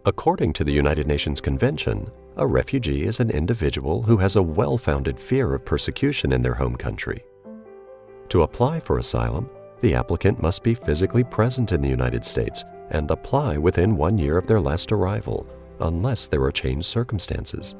According to the United Nations Convention, a refugee is an individual who has a well-founded fear of persecution in their home country. To apply for asylum, the applicant must be physically present in the United States and apply within 1 year of their last arrival, unless there are changed circumstances.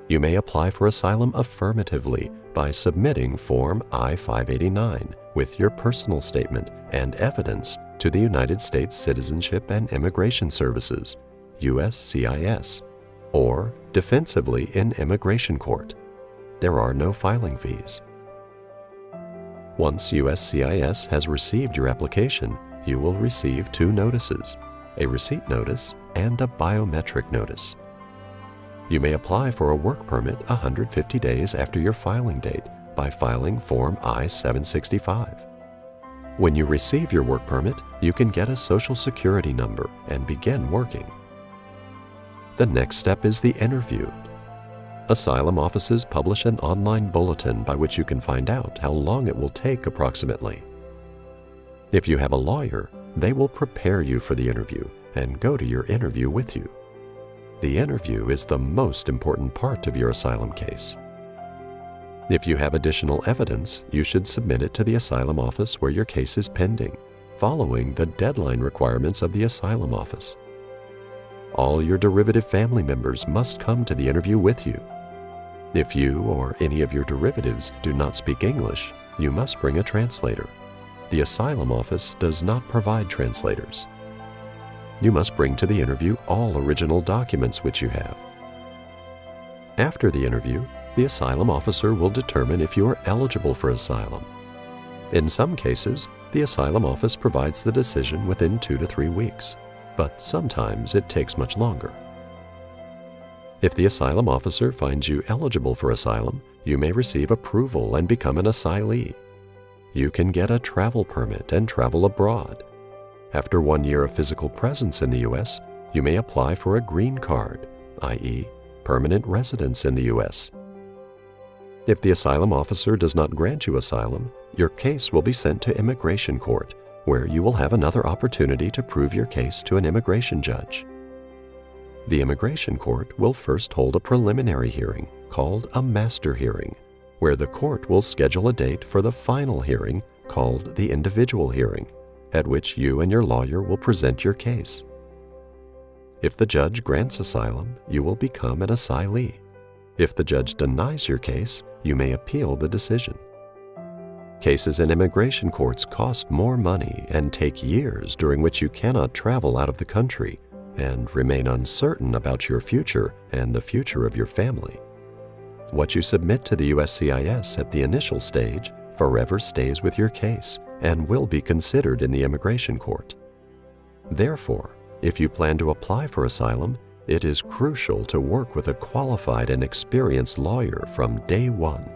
You may apply for asylum affirmatively by submitting Form I-589 with your personal statement and evidence to the United States Citizenship and Immigration Services, USCIS, or defensively in immigration court. There are no filing fees. Once USCIS has received your application, you will receive 2 notices, a receipt notice and a biometric notice. You may apply for a work permit 150 days after your filing date by filing Form I-765. When you receive your work permit, you can get a Social Security number and begin working. The next step is the interview. Asylum offices publish an online bulletin by which you can find out how long it will take approximately. If you have a lawyer, they will prepare you for the interview and go to your interview with you. The interview is the most important part of your asylum case. If you have additional evidence, you should submit it to the asylum office where your case is pending, following the deadline requirements of the asylum office. All your derivative family members must come to the interview with you. If you or any of your derivatives do not speak English, you must bring a translator. The asylum office does not provide translators. You must bring to the interview all original documents which you have. After the interview, the asylum officer will determine if you are eligible for asylum. In some cases, the asylum office provides the decision within 2 to 3 weeks, but sometimes it takes much longer. If the asylum officer finds you eligible for asylum, you may receive approval and become an asylee. You can get a travel permit and travel abroad. After 1 year of physical presence in the U.S., you may apply for a green card, i.e., permanent residence in the U.S. If the asylum officer does not grant you asylum, your case will be sent to immigration court, where you will have another opportunity to prove your case to an immigration judge. The immigration court will first hold a preliminary hearing called a master hearing, where the court will schedule a date for the final hearing called the individual hearing, at which you and your lawyer will present your case. If the judge grants asylum, you will become an asylee. If the judge denies your case, you may appeal the decision. Cases in immigration courts cost more money and take years during which you cannot travel out of the country and remain uncertain about your future and the future of your family. What you submit to the USCIS at the initial stage forever stays with your case and will be considered in the immigration court. Therefore, if you plan to apply for asylum, it is crucial to work with a qualified and experienced lawyer from day one.